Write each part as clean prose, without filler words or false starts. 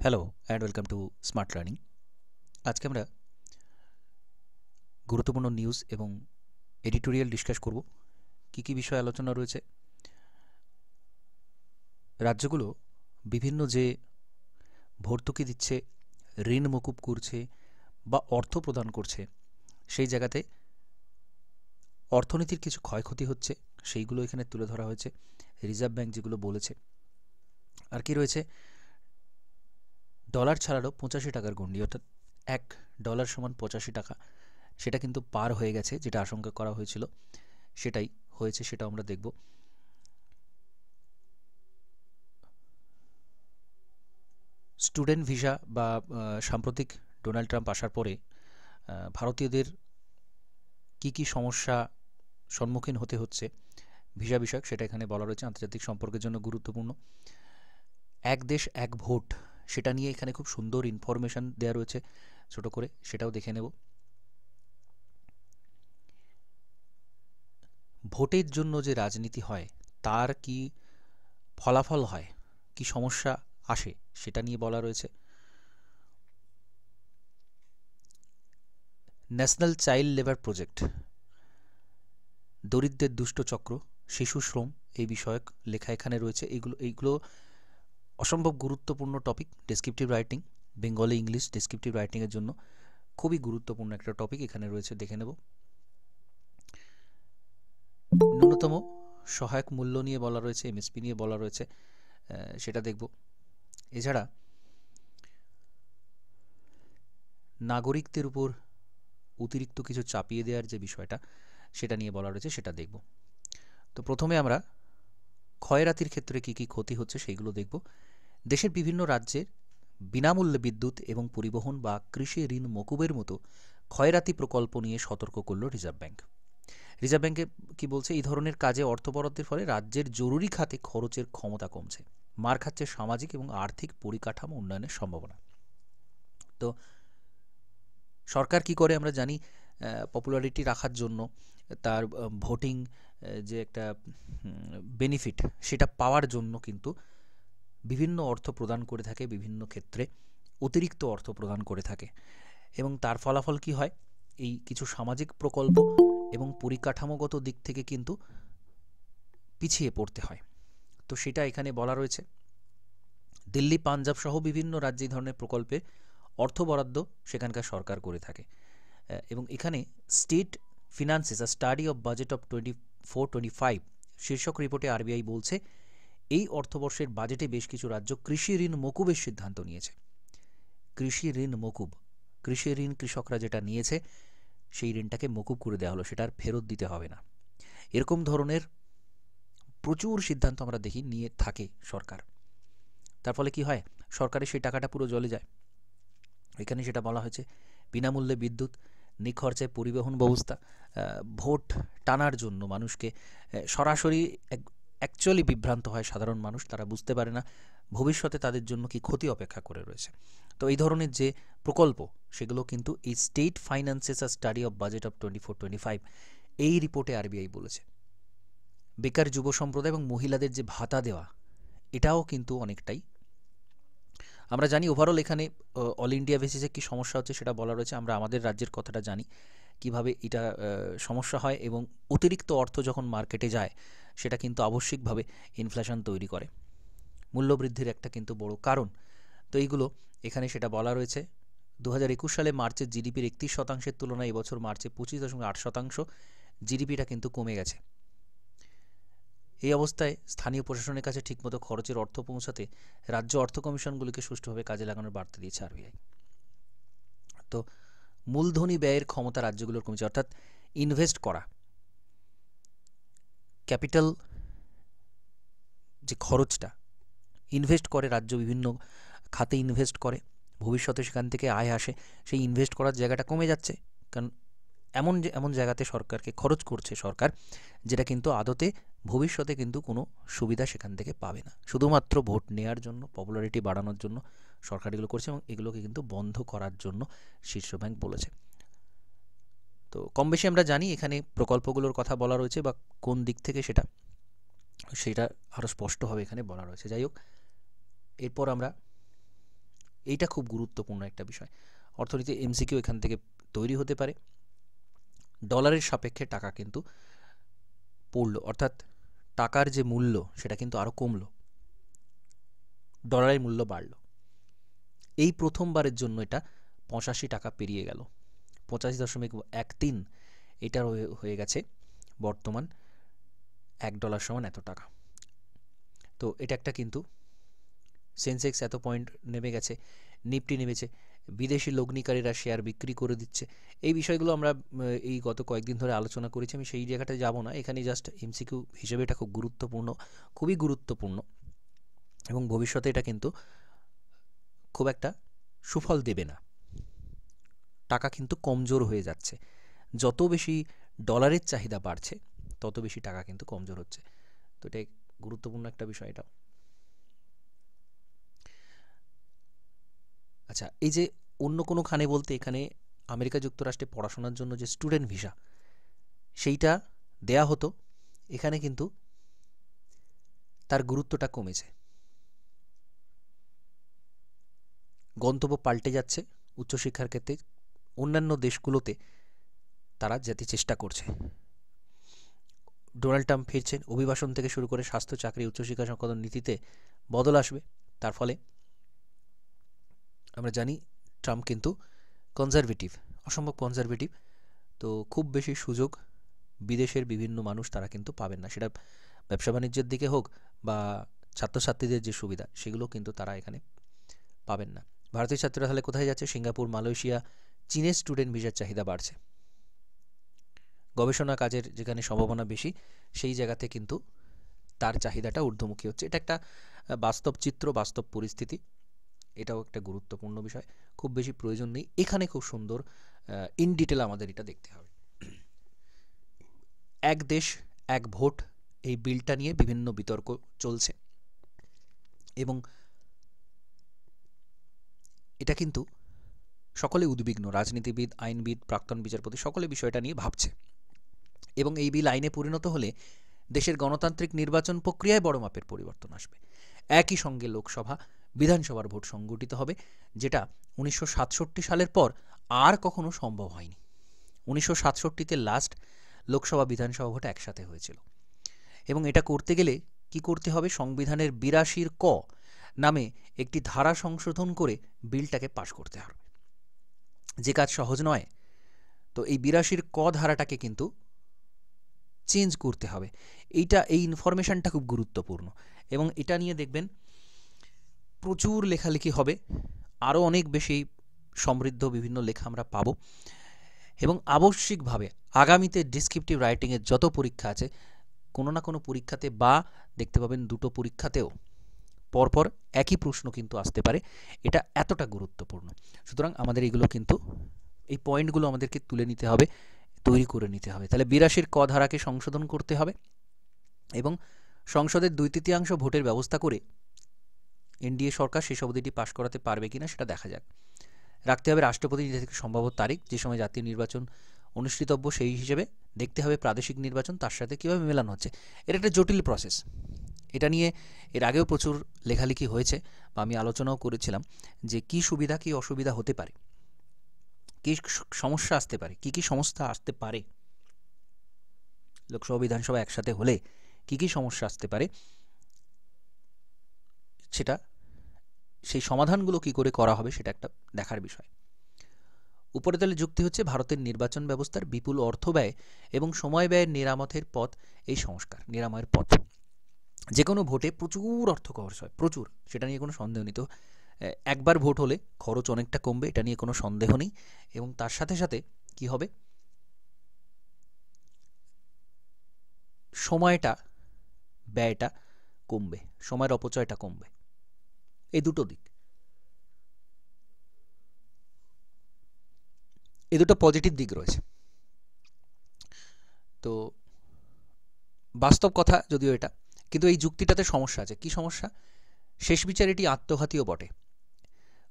Hello and welcome to smart learning. আজকে আমরা গুরুত্বপূর্ণ নিউজ এবং এডিটোরিয়াল ডিসকাস করব। কী বিষয় আলোচনা রয়েছে? রাজ্যগুলো বিভিন্ন যে ভর্তুকি দিচ্ছে, ঋণ মকুব করছে বা অর্থ প্রদান করছে, সেই জায়গাতে অর্থনীতির কিছু ক্ষয়ক্ষতি হচ্ছে, সেইগুলো এখানে তুলে ধরা হয়েছে। রিজার্ভ ব্যাঙ্ক যেগুলো বলেছে, আর কি রয়েছে, ডলার ছাড়ারও 85 টাকার গণ্ডি, অর্থাৎ $1 সমান 85 টাকা, সেটা কিন্তু পার হয়ে গেছে। যেটা আশঙ্কা করা হয়েছিল সেটাই হয়েছে, সেটা আমরা দেখব। স্টুডেন্ট ভিসা বা সাম্প্রতিক ডোনাল্ড ট্রাম্প আসার পরে ভারতীয়দের কি সমস্যা সম্মুখীন হতে হচ্ছে ভিসা বিষয়ক, সেটা এখানে বলা রয়েছে। আন্তর্জাতিক সম্পর্কের জন্য গুরুত্বপূর্ণ এক দেশ এক ভোট, সেটা নিয়ে এখানে খুব সুন্দর ইনফরমেশন দেওয়া রয়েছে ছোট করে, সেটাও দেখে নেব। ভোটের জন্য যে রাজনীতি হয় তার কি ফলাফল হয়, কি সমস্যা আসে, সেটা নিয়ে বলা রয়েছে। ন্যাশনাল চাইল্ড লেবার প্রজেক্ট, দরিদ্রের দুষ্ট চক্র, শিশু শ্রম, এই বিষয়ক লেখা এখানে রয়েছে। এইগুলো অসম্ভব গুরুত্বপূর্ণ topic. Descriptive writing, Bengali English descriptive রাইটিংয়ের জন্য খুবই গুরুত্বপূর্ণ একটা টপিক এখানে রয়েছে, দেখে নেব। ন্যূনতম সহায়ক মূল্য নিয়ে বলা রয়েছে, এমএসপি নিয়ে বলা রয়েছে, সেটা দেখব। এছাড়া নাগরিকদের উপর অতিরিক্ত কিছু চাপিয়ে দেওয়ার যে বিষয়টা, সেটা নিয়ে বলা রয়েছে, সেটা দেখব। তো প্রথমে আমরা ক্ষয়রাতির ক্ষেত্রে কি ক্ষতি হচ্ছে সেইগুলো দেখব। দেশের বিভিন্ন রাজ্যের বিনামূল্যে বিদ্যুৎ এবং পরিবহন বা কৃষি ঋণ মকুবের মতো ক্ষয়রাতি প্রকল্প নিয়ে সতর্ক করল রিজার্ভ ব্যাঙ্ক। রিজার্ভ ব্যাঙ্কে কি বলছে, এই ধরনের কাজে অর্থ বরাদ্দের ফলে রাজ্যের জরুরি খাতে খরচের ক্ষমতা কমছে, মার খাচ্ছে সামাজিক এবং আর্থিক পরিকাঠামো উন্নয়নের সম্ভাবনা। তো সরকার কি করে আমরা জানি, পপুলারিটি রাখার জন্য, তার ভোটিং যে একটা বেনিফিট, সেটা পাওয়ার জন্য কিন্তু বিভিন্ন অর্থ প্রদান করে থাকে, বিভিন্ন ক্ষেত্রে অতিরিক্ত অর্থ প্রদান করে থাকে। এবং তার ফলাফল কি হয়, এই কিছু সামাজিক প্রকল্প এবং পরিকাঠামোগত দিক থেকে কিন্তু পিছিয়ে পড়তে হয়। তো সেটা এখানে বলা রয়েছে। দিল্লি, পাঞ্জাব সহ বিভিন্ন রাজ্যে এই ধরনের প্রকল্পে অর্থ বরাদ্দ সেখানকার সরকার করে থাকে। এবং এখানে state finances a study of budget of 24-25 শীর্ষক রিপোর্টে আরবিআই বলছে, এই অর্থবর্ষের বাজেটে বেশ কিছু রাজ্য কৃষি ঋণ মকুবের সিদ্ধান্ত নিয়েছে। কৃষি ঋণ মকুব, কৃষি ঋণ কৃষকরা যেটা নিয়েছে সেই ঋণটাকে মকুব করে দেওয়া হলো, সেটা আর ফেরত দিতে হবে না। এরকম ধরনের প্রচুর সিদ্ধান্ত আমরা দেখি নিয়ে থাকে সরকার। তার ফলে কি হয়, সরকারের সেই টাকাটা পুরো জলে যায়। এখানে সেটা বলা হয়েছে। বিনামূল্যে বিদ্যুৎ, নিখরচায় পরিবহন ব্যবস্থা, ভোট টানার জন্য মানুষকে সরাসরি অ্যাকচুয়ালি বিভ্রান্ত হয় সাধারণ মানুষ, তারা বুঝতে পারে না ভবিষ্যতে তাদের জন্য কি ক্ষতি অপেক্ষা করে রয়েছে। তো এই ধরনের যে প্রকল্প, সেগুলো কিন্তু এই state finances a study of budget of 24-25 এই রিপোর্টে আরবিআই বলেছে। বেকার যুব সম্প্রদায় এবং মহিলাদের যে ভাতা দেওয়া, এটাও কিন্তু অনেকটাই আমরা জানি। ওভারঅল এখানে অল ইন্ডিয়া বেসিসে কী সমস্যা হচ্ছে সেটা বলা রয়েছে। আমরা আমাদের রাজ্যের কথাটা জানি, কিভাবে এটা সমস্যা হয়, এবং অতিরিক্ত অর্থ যখন মার্কেটে যায় সেটা কিন্তু আবশ্যিকভাবে ইনফ্লেশন তৈরি করে, মূল্যবৃদ্ধির একটা কিন্তু বড় কারণ। তো এইগুলো এখানে সেটা বলা রয়েছে। 2021 সালে মার্চের জিডিপির 31% তুলনায় এবছর মার্চে 25.8% জিডিপিটা কিন্তু কমে গেছে। এই অবস্থায় স্থানীয় প্রশাসনের কাছে ঠিকমতো খরচের অর্থ পৌঁছাতে রাজ্য অর্থ কমিশনগুলিকে সুষ্ঠুভাবে কাজে লাগানোর বার্তা দিয়েছে আরবিআই। তো মূলধনী ব্যয়ের ক্ষমতা রাজ্যগুলোর কমেছে, অর্থাৎ ইনভেস্ট করা, ক্যাপিটাল যে খরচটা ইনভেস্ট করে রাজ্য, বিভিন্ন খাতে ইনভেস্ট করে, ভবিষ্যতে সেখান থেকে আয় আসে, সেই ইনভেস্ট করার জায়গাটা কমে যাচ্ছে। কারণ এমন জায়গাতে সরকারকে খরচ করছে সরকার, যেটা কিন্তু আদতে ভবিষ্যতে কিন্তু কোনো সুবিধা সেখান থেকে পাবে না, শুধুমাত্র ভোট নেওয়ার জন্য, পপুলারিটি বাড়ানোর জন্য সরকার এগুলো করছে, এবং এগুলোকে কিন্তু বন্ধ করার জন্য শীর্ষ ব্যাংক বলেছে। তো কম বেশি আমরা জানি এখানে প্রকল্পগুলোর কথা বলা রয়েছে, বা কোন দিক থেকে সেটা আরও স্পষ্টভাবে এখানে বলা রয়েছে। যাই হোক, এরপর আমরা এইটা খুব গুরুত্বপূর্ণ একটা বিষয়। অর্থনীতি এমসিকিউ এখান থেকে তৈরি হতে পারে। ডলারের সাপেক্ষে টাকা কিন্তু পড়লো, অর্থাৎ টাকার যে মূল্য সেটা কিন্তু আরও কমলো, ডলারের মূল্য বাড়লো। এই প্রথমবারের জন্য এটা 85 টাকা পেরিয়ে গেল, 85.13 এটা হয়ে গেছে বর্তমান $1 সমান এত টাকা। তো এটা একটা কিন্তু সেন্সেক্স এত পয়েন্ট নেমে গেছে, নিফটি নেমেছে, বিদেশি লগ্নিকারীরা শেয়ার বিক্রি করে দিচ্ছে। এই বিষয়গুলো আমরা এই গত কয়েকদিন ধরে আলোচনা করেছি, আমি সেই জায়গাটায় যাব না, এখানে জাস্ট এমসিকিউ হিসেবে এটা খুব গুরুত্বপূর্ণ, খুবই গুরুত্বপূর্ণ, এবং ভবিষ্যতে এটা কিন্তু খুব একটা সুফল দেবে না। টাকা কিন্তু কমজোর হয়ে যাচ্ছে, যত বেশি ডলারের চাহিদা বাড়ছে তত বেশি টাকা কিন্তু কমজোর হচ্ছে। তো এটাই গুরুত্বপূর্ণ একটা বিষয় এটা। আচ্ছা, এই যে অন্য কোনোখানে বলতে এখানে আমেরিকা যুক্তরাষ্ট্রে পড়াশোনার জন্য যে স্টুডেন্ট ভিসা সেইটা দেয়া হতো, এখানে কিন্তু তার গুরুত্বটা কমেছে। গন্তব্য পাল্টে যাচ্ছে উচ্চশিক্ষার ক্ষেত্রে, অন্যান্য দেশগুলোতে তারা যেতে চেষ্টা করছে। ডোনাল্ড ট্রাম্প ফিরছেন, অভিবাসন থেকে শুরু করে স্বাস্থ্য, চাকরি, উচ্চশিক্ষা সংক্রান্ত নীতিতে বদল আসবে। তার ফলে আমরা জানি ট্রাম্প কিন্তু কনজারভেটিভ, অসম্ভব কনজারভেটিভ। তো খুব বেশি সুযোগ বিদেশের বিভিন্ন মানুষ তারা কিন্তু পাবেন না, সেটা ব্যবসা বাণিজ্যের দিকে হোক বা ছাত্রছাত্রীদের যে সুবিধা সেগুলো কিন্তু তারা এখানে পাবেন না। ভারতীয় ছাত্ররা তাহলে কোথায় যাচ্ছে? সিঙ্গাপুর, মালয়েশিয়া, চীনের স্টুডেন্ট ভিসার চাহিদা বাড়ছে। গবেষণা কাজের যেখানে সম্ভাবনা বেশি সেই জায়গাতে কিন্তু তার চাহিদাটা ঊর্ধ্বমুখী হচ্ছে। এটা একটা বাস্তব চিত্র, বাস্তব পরিস্থিতি, এটাও একটা গুরুত্বপূর্ণ বিষয়। খুব বেশি প্রয়োজন নেই এখানে, খুব সুন্দর ইন ডিটেল আমাদের এটা দেখতে হবে। এক দেশ এক ভোট, এই বিলটা নিয়ে বিভিন্ন বিতর্ক চলছে এবং এটা কিন্তু সকলে উদ্বিগ্ন, রাজনীতিবিদ, আইনবিদ, প্রাক্তন বিচারপতি সকলে বিষয়টা নিয়ে ভাবছে। এবং এই বিল আইনে পরিণত হলে দেশের গণতান্ত্রিক নির্বাচন প্রক্রিয়ায় বড় মাপের পরিবর্তন আসবে। একই সঙ্গে লোকসভা, বিধানসভার ভোট সংগঠিত হবে, যেটা 1967 সালের পর আর কখনো সম্ভব হয়নি। 1967-তে লাস্ট লোকসভা বিধানসভা ভোট একসাথে হয়েছিল। এবং এটা করতে গেলে কি করতে হবে? সংবিধানের 82 ক নামে একটি ধারা সংশোধন করে বিলটাকে পাশ করতে হবে, যে কাজ সহজ নয়। তো এই 82 ক ধারাটাকে কিন্তু চেঞ্জ করতে হবে। এই ইনফরমেশনটা খুব গুরুত্বপূর্ণ এবং এটা নিয়ে দেখবেন প্রচুর লেখালেখি হবে, আরও অনেক বেশি সমৃদ্ধ বিভিন্ন লেখা আমরা পাবো। এবং আবশ্যিকভাবে আগামীতে ডিসক্রিপটিভ রাইটিংয়ের যত পরীক্ষা আছে, কোনো না কোনো পরীক্ষাতে বা দেখতে পাবেন দুটো পরীক্ষাতেও পরপর একই প্রশ্ন কিন্তু আসতে পারে। এটা এতটা গুরুত্বপূর্ণ। সুতরাং আমাদের এগুলো কিন্তু, এই পয়েন্টগুলো আমাদেরকে তুলে নিতে হবে, তৈরি করে নিতে হবে। তাহলে 82 ক ধারাকে সংশোধন করতে হবে এবং সংসদের 2/3 ভোটের ব্যবস্থা করে এনডিএ সরকার শেষ অবধিটি পাশ করাতে পারবে কিনা সেটা দেখা যাক। রাখতে হবে রাষ্ট্রপতি থেকে সম্ভাব্য তারিখ, যে সময় জাতীয় নির্বাচন অনুষ্ঠিতব্য, সেই হিসেবে দেখতে হবে প্রাদেশিক নির্বাচন তার সাথে কীভাবে মেলানো হচ্ছে। এটা একটা জটিল প্রসেস। এটা নিয়ে এর আগেও প্রচুর লেখালেখি হয়েছে বা আমি আলোচনাও করেছিলাম যে কী সুবিধা কী অসুবিধা হতে পারে, কী সমস্যা আসতে পারে, কী কী সমস্যা আসতে পারে লোকসভা বিধানসভা একসাথে হলে, কী কী সমস্যা আসতে পারে, সেটা সেই সমাধানগুলো কী করে করা হবে সেটা একটা দেখার বিষয়। উপরে তাহলে যুক্তি হচ্ছে ভারতের নির্বাচন ব্যবস্থার বিপুল অর্থ ব্যয় এবং সময় ব্যয়ের নিরামতের পথ এই সংস্কার, নিরাময়ের পথ। যে কোনো ভোটে প্রচুর অর্থ খরচ হয়, প্রচুর, সেটা নিয়ে কোনো সন্দেহ নেই। তো একবার ভোট হলে খরচ অনেকটা কমবে, এটা নিয়ে কোনো সন্দেহ নেই। এবং তার সাথে সাথে কি হবে? সময়টা, ব্যয়টা কমবে, সময়ের অপচয়টা কমবে। এই দুটো দিক, এই দুটো পজিটিভ দিক রয়েছে। তো বাস্তব কথা যদিও এটা, কিন্তু এই যুক্তিটাতে সমস্যা আছে। কি সমস্যা? শেষ বিচার এটি আত্মঘাতীও বটে।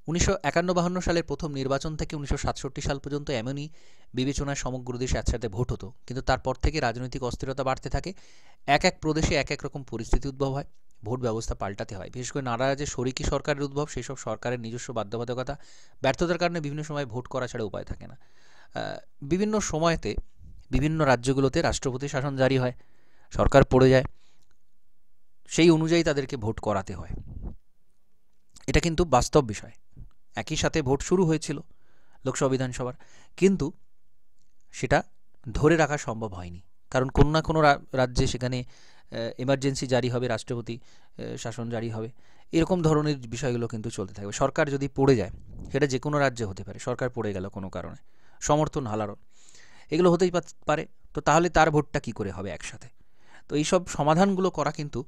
1951-52 সালের প্রথম নির্বাচন থেকে 1967 সাল পর্যন্ত এমনই বিবেচনায় সমগ্র দেশে একসাথে ভোট হতো, কিন্তু তারপর থেকে রাজনৈতিক অস্থিরতা বাড়তে থাকে, এক এক প্রদেশে এক এক রকম পরিস্থিতি উদ্ভব হয়, ভোট ব্যবস্থা পাল্টাতে হয়। বিশেষ করে নানা রাজ্যে শরিকি সরকারের উদ্ভব, সেই সব সরকারের নিজস্ব বাধ্যবাধকতা, ব্যর্থতার কারণে বিভিন্ন সময় ভোট করা ছাড়া উপায় থাকে না। বিভিন্ন সময়তে বিভিন্ন রাজ্যগুলোতে রাষ্ট্রপতি শাসন জারি হয়, সরকার পড়ে যায়, সেই অনুযায়ী তাদেরকে ভোট করাতে হয়। এটা কিন্তু বাস্তব বিষয়। একই সাথে ভোট শুরু হয়েছিল লোকসভা বিধানসভার, কিন্তু সেটা ধরে রাখা সম্ভব হয়নি, কারণ কোনো না কোনো রাজ্যে সেখানে এমার্জেন্সি জারি হবে, রাষ্ট্রপতি শাসন জারি হবে, এরকম ধরনের বিষয়গুলো কিন্তু চলতে থাকবে। সরকার যদি পড়ে যায়, সেটা যে কোনো রাজ্যে হতে পারে, সরকার পড়ে গেল কোনো কারণে, সমর্থন হারালো, এগুলো হতেই পারে। তো তাহলে তার ভোটটা কি করে হবে একসাথে? তো এইসব সমাধানগুলো করা কিন্তু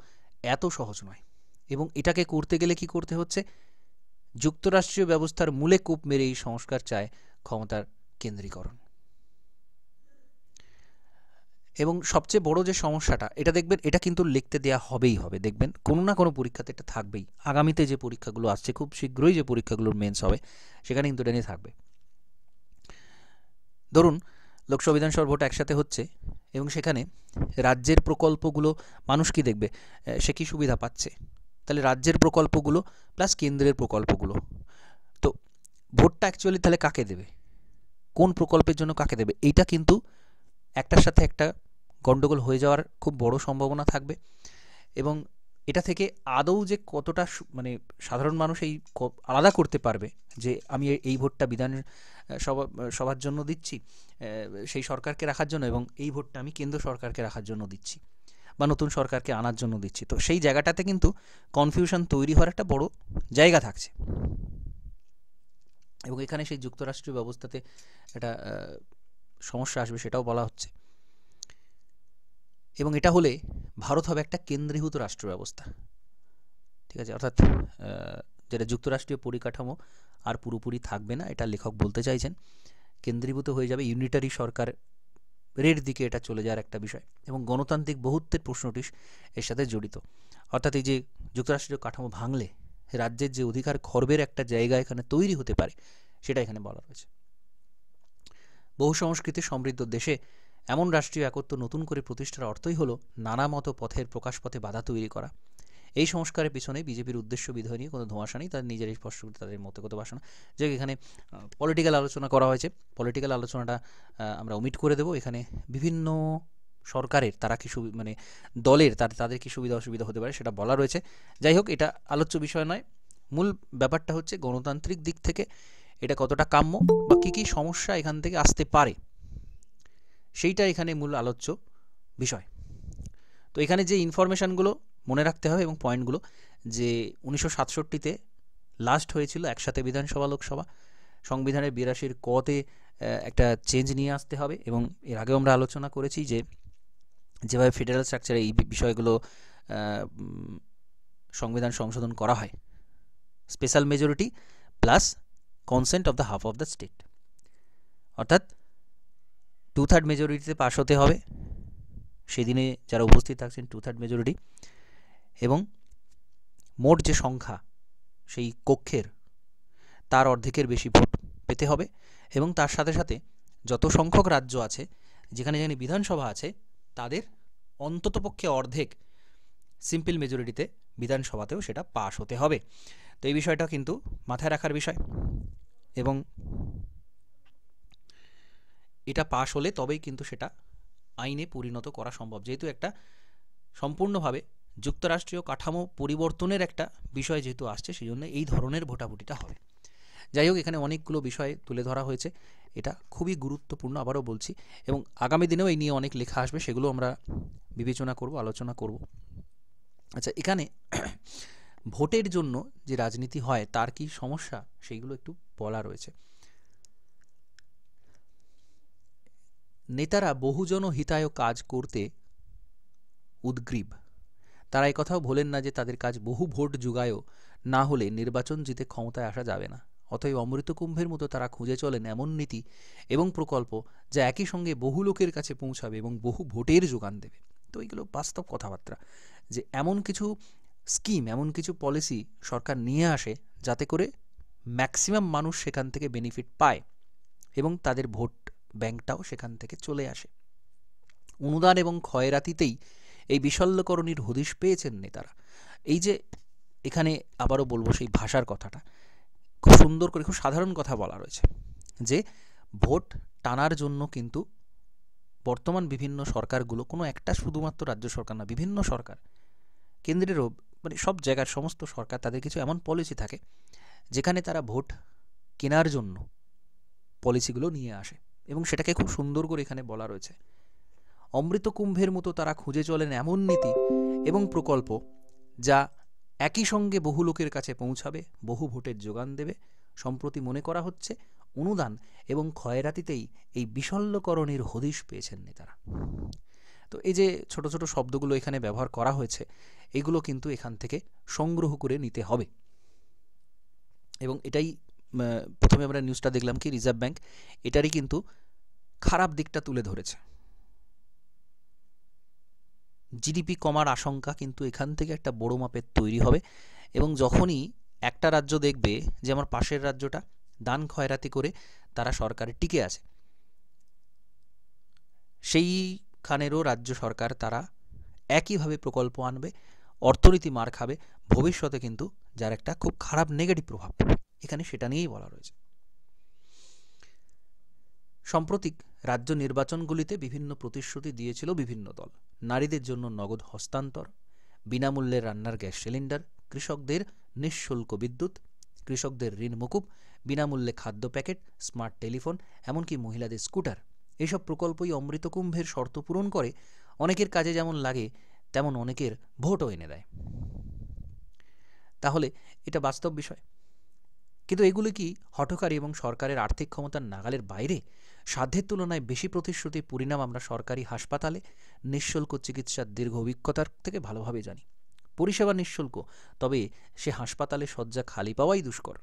এত সহজ নয়, এবং এটাকে করতে গেলে কি করতে হচ্ছে? যুক্তরাষ্ট্রীয় ব্যবস্থার মূলে কূপ মেরে এই সংস্কার চায় ক্ষমতার কেন্দ্রীকরণ। এবং সবচেয়ে বড় যে সমস্যাটা, এটা দেখবেন, এটা কিন্তু লিখতে দেওয়া হবেই হবে, দেখবেন কোনো না কোনো পরীক্ষাতে এটা থাকবেই। আগামীতে যে পরীক্ষাগুলো আসছে, খুব শীঘ্রই যে পরীক্ষাগুলোর মেন্স হবে, সেখানে কিন্তু এটা নিয়ে থাকবে। ধরুন লোকসভা বিধানসভার ভোট একসাথে হচ্ছে, এবং সেখানে রাজ্যের প্রকল্পগুলো মানুষ কি দেখবে? সে কি সুবিধা পাচ্ছে? তাহলে রাজ্যের প্রকল্পগুলো প্লাস কেন্দ্রের প্রকল্পগুলো, তো ভোটটা অ্যাকচুয়ালি তাহলে কাকে দেবে, কোন প্রকল্পের জন্য কাকে দেবে, এইটা কিন্তু একটার সাথে একটা গণ্ডগোল হয়ে যাওয়ার খুব বড় সম্ভাবনা থাকবে। এবং এটা থেকে আদৌ যে কতটা মানে সাধারণ মানুষ এই আলাদা করতে পারবে যে আমি এই ভোটটা সবার জন্য দিচ্ছি, সেই সরকারকে রাখার জন্য, এবং এই ভোটটা আমি কেন্দ্র সরকারকে রাখার জন্য দিচ্ছি বা নতুন সরকারকে আনার জন্য দিচ্ছি, তো সেই জায়গাটাতে কিন্তু কনফিউশন তৈরি হওয়ার একটা বড় জায়গা থাকছে। এবং এখানে সেই যুক্তরাষ্ট্রীয় ব্যবস্থাতে একটা সমস্যা আসবে, সেটাও বলা হচ্ছে। এবং এটা হলে ভারত হবে একটা কেন্দ্রীভূত রাষ্ট্র ব্যবস্থা, ঠিক আছে? অর্থাৎ যেটা যুক্তরাষ্ট্রীয় পরিকাঠামো আর পুরোপুরি থাকবে না, এটা লেখক বলতে চাইছেন। কেন্দ্রীভূত হয়ে যাবে, ইউনিটারি সরকারের দিকে এটা চলে যাওয়ার একটা বিষয়। এবং গণতান্ত্রিক বহুত্বের প্রশ্নটি এর সাথে জড়িত। অর্থাৎ এই যে যুক্তরাষ্ট্রীয় কাঠামো ভাঙলে রাজ্যের যে অধিকার খর্বের একটা জায়গা এখানে তৈরি হতে পারে, সেটা এখানে বলা রয়েছে। বহু সংস্কৃতি সমৃদ্ধ দেশে এমন রাষ্ট্রীয় একত্ব নতুন করে প্রতিষ্ঠার অর্থই হলো নানা মত পথের প্রকাশপথে বাধা তৈরি করা। এই সংস্কারের পিছনে বিজেপির উদ্দেশ্য বিধেয় নিয়ে কোনো ধোঁয়াশা নেই, তাদের নিজেরাই স্পষ্ট করে তাদের মতগত বাসনা। যে এখানে পলিটিক্যাল আলোচনা করা হয়েছে, পলিটিক্যাল আলোচনাটা আমরা ওমিট করে দেবো। এখানে বিভিন্ন সরকারের তারা কি মানে দলের তাদের কি সুবিধা অসুবিধা হতে পারে সেটা বলা রয়েছে। যাই হোক, এটা আলোচ্য বিষয় নয়। মূল ব্যাপারটা হচ্ছে গণতান্ত্রিক দিক থেকে এটা কতটা কাম্য বা কী কী সমস্যা এখান থেকে আসতে পারে, সেইটা এখানে মূল আলোচ্য বিষয়। তো এখানে যে ইনফরমেশানগুলো মনে রাখতে হবে এবং পয়েন্টগুলো, যে 1967-তে লাস্ট হয়েছিল একসাথে বিধানসভা লোকসভা, সংবিধানের 82-র কতে একটা চেঞ্জ নিয়ে আসতে হবে। এবং এর আগেও আমরা আলোচনা করেছি যে যেভাবে ফেডারেল স্ট্রাকচারে এই বিষয়গুলো সংবিধান সংশোধন করা হয়, special majority plus consent of the half of the state, অর্থাৎ 2/3 মেজরিটিতে পাশ হতে হবে, সেদিনে যারা উপস্থিত থাকছেন 2/3 মেজরিটি, এবং মোট যে সংখ্যা সেই কক্ষের তার অর্ধেকের বেশি ভোট পেতে হবে। এবং তার সাথে সাথে যত সংখ্যক রাজ্য আছে যেখানে যেখানে বিধানসভা আছে, তাদের অন্ততপক্ষে অর্ধেক সিম্পল মেজরিটিতে বিধানসভাতেও সেটা পাশ হতে হবে। তো এই বিষয়টা কিন্তু মাথায় রাখার বিষয়, এবং এটা পাশ হলে তবেই কিন্তু সেটা আইনে পরিণত করা সম্ভব, যেহেতু একটা সম্পূর্ণভাবে যুক্তরাষ্ট্রীয় কাঠামো পরিবর্তনের একটা বিষয় যেহেতু আসছে, সেই জন্য এই ধরনের ভোটাভুটিটা হবে। যাই হোক, এখানে অনেকগুলো বিষয় তুলে ধরা হয়েছে, এটা খুবই গুরুত্বপূর্ণ, আবারও বলছি। এবং আগামী দিনেও এই নিয়ে অনেক লেখা আসবে, সেগুলো আমরা বিবেচনা করব, আলোচনা করব। আচ্ছা, এখানে ভোটের জন্য যে রাজনীতি হয় তার কি সমস্যা, সেইগুলো একটু বলা রয়েছে। নেতারা বহুজন হিতায় কাজ করতে উদ্গ্রীব। তারা এই কথাও ভোলেন না যে তাদের কাজ বহু ভোট জুগায়ও না হলে নির্বাচন জিতে ক্ষমতায় আসা যাবে না। অতএব অমৃত কুম্ভের মতো তারা খুঁজে চলেন এমন নীতি এবং প্রকল্প যা একই সঙ্গে বহু লোকের কাছে পৌঁছাবে এবং বহু ভোটের যোগান দেবে। তো এইগুলো বাস্তব কথাবার্তা, যে এমন কিছু স্কিম, এমন কিছু পলিসি সরকার নিয়ে আসে যাতে করে ম্যাক্সিমাম মানুষ সেখান থেকে বেনিফিট পায় এবং তাদের ভোট ব্যাংকটাও সেখান থেকে চলে আসে। অনুদান এবং ক্ষয়রাতিতেই এই বিশল্যকরণীর হদিশ পেয়েছেন নেতারা। এই যে এখানে আবারও বলবো সেই ভাষার কথাটা, খুব সুন্দর করে খুব সাধারণ কথা বলা রয়েছে যে ভোট টানার জন্য কিন্তু বর্তমান বিভিন্ন সরকারগুলো, কোনো একটা শুধুমাত্র রাজ্য সরকার না, বিভিন্ন সরকার, কেন্দ্রেরও, মানে সব জায়গার সমস্ত সরকার, তাদের কিছু এমন পলিসি থাকে যেখানে তারা ভোট কেনার জন্য পলিসিগুলো নিয়ে আসে, এবং সেটাকে খুব সুন্দর করে এখানে বলা রয়েছে। অমৃত কুম্ভের মতো তারা খুঁজে চলেন এমন নীতি এবং প্রকল্প যা একই সঙ্গে বহু লোকের কাছে পৌঁছাবে, বহু ভোটের যোগান দেবে। সম্প্রতি মনে করা হচ্ছে অনুদান এবং ক্ষয়রাতিতেই এই বিশল্যকরণের হদিশ পেয়েছেন নেতারা। তো এই যে ছোট ছোট শব্দগুলো এখানে ব্যবহার করা হয়েছে, এগুলো কিন্তু এখান থেকে সংগ্রহ করে নিতে হবে। এবং এটাই প্রথমে আমরা নিউজটা দেখলাম কি রিজার্ভ ব্যাংক এটারই কিন্তু খারাপ দিকটা তুলে ধরেছে। জিডিপি কমার আশঙ্কা কিন্তু এখান থেকে একটা বড় মাপের তৈরি হবে, এবং যখনই একটা রাজ্য দেখবে যে আমার পাশের রাজ্যটা দান খয়রাতি করে তারা সরকারে টিকে আছে, সেইখানেরও রাজ্য সরকার তারা একইভাবে প্রকল্প আনবে, অর্থনীতি মার খাবে, ভবিষ্যতে কিন্তু যার একটা খুব খারাপ নেগেটিভ প্রভাব পড়বে। এখানে সেটা নিয়েই বলা রয়েছে। সাম্প্রতিক রাজ্য নির্বাচনগুলিতে বিভিন্ন প্রতিশ্রুতি দিয়েছিল বিভিন্ন দল। নারীদের জন্য নগদ হস্তান্তর, বিনামূল্যে রান্নার গ্যাস সিলিন্ডার, কৃষকদের নিঃশুল্ক বিদ্যুৎ, কৃষকদের ঋণ মকুব, বিনামূল্যে খাদ্য প্যাকেট, স্মার্ট টেলিফোন, এমনকি মহিলাদের স্কুটার। এইসব প্রকল্পই অমৃতকুম্ভের শর্ত পূরণ করে, অনেকের কাজে যেমন লাগে তেমন অনেকের ভোটও এনে দেয়। তাহলে এটা বাস্তব বিষয়। কিন্তু এগুলি কি হঠকারী এবং সরকারের আর্থিক ক্ষমতার নাগালের বাইরে? সাধ্যের তুলনায় বেশি প্রতিশ্রুতির পরিণাম আমরা সরকারি হাসপাতালে নিঃশুল্ক চিকিৎসার দীর্ঘ অভিজ্ঞতার থেকে ভালোভাবে জানি। পরিষেবা নিঃশুল্ক, তবে সে হাসপাতালে শয্যা খালি পাওয়াই দুষ্কর।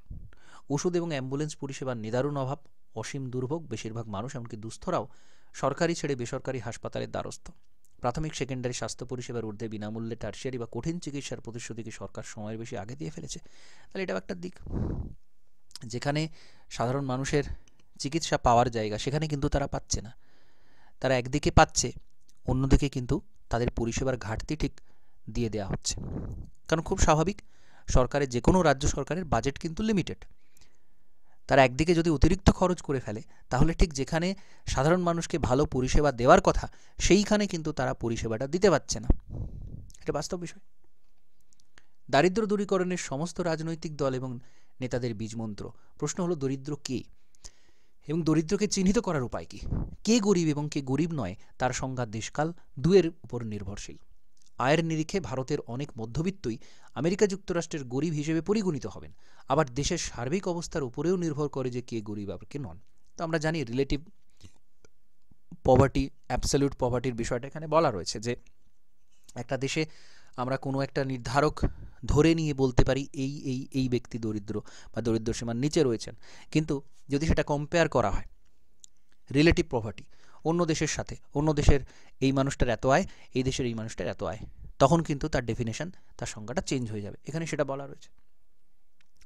ওষুধ এবং অ্যাম্বুলেন্স পরিষেবার নিদারুণ অভাব, অসীম দুর্ভোগ। বেশিরভাগ মানুষ, এমনকি দুস্থরাও সরকারি ছেড়ে বেসরকারি হাসপাতালের দ্বারস্থ। প্রাথমিক সেকেন্ডারি স্বাস্থ্য পরিষেবার ঊর্ধ্বে বিনামূল্যে টার্সিয়ারি বা কঠিন চিকিৎসার প্রতিশ্রুতিকে সরকার সময়ের বেশি আগে দিয়ে ফেলেছে। তাহলে এটাও একটা দিক। যেখানে সাধারণ মানুষের চিকিৎসা পাওয়ার জায়গা, সেখানে কিন্তু তারা পাচ্ছে না। তারা একদিকে পাচ্ছে, অন্যদিকে কিন্তু তাদের পরিষেবার ঘাটতি ঠিক দিয়ে দেওয়া হচ্ছে। কারণ খুব স্বাভাবিক, সরকারের যে কোনো রাজ্য সরকারের বাজেট কিন্তু লিমিটেড। তারা একদিকে যদি অতিরিক্ত খরচ করে ফেলে, তাহলে ঠিক যেখানে সাধারণ মানুষকে ভালো পরিষেবা দেওয়ার কথা, সেইখানে কিন্তু তারা পরিষেবাটা দিতে পারছে না। এটা বাস্তব বিষয়। দারিদ্র দূরীকরণের সমস্ত রাজনৈতিক দল এবং নেতাদের বীজমন্ত্র। প্রশ্ন হলো দরিদ্র কে, এবং দরিদ্রকে চিহ্নিত করার উপায় কি? কে গরিব এবং কে গরিব নয় তার সংজ্ঞা দেশকাল দুয়ের উপর নির্ভরশীল। আয়ের নিরিখে ভারতের অনেক মধ্যবিত্তই আমেরিকা যুক্তরাষ্ট্রের গরিব হিসেবে পরিগণিত হবেন। আবার দেশের সার্বিক অবস্থার উপরেও নির্ভর করে যে কে গরিব আর কে নন। তো আমরা জানি রিলেটিভ পভার্টি, অ্যাবসলিউট পভার্টির বিষয়টা এখানে বলা রয়েছে, যে একটা দেশে আমরা কোনো একটা নির্ধারক ধরে নিয়ে বলতে পারি এই এই এই ব্যক্তি দরিদ্র বা দরিদ্র সীমার নিচে রয়েছেন, কিন্তু যদি সেটা কম্পেয়ার করা হয় রিলেটিভ পভার্টি অন্য দেশের সাথে, অন্য দেশের এই মানুষটার এত আয়, এই দেশের এই মানুষটার এত আয়, তখন কিন্তু তার ডেফিনেশন, তার সংজ্ঞাটা চেঞ্জ হয়ে যাবে। এখানে সেটা বলা রয়েছে।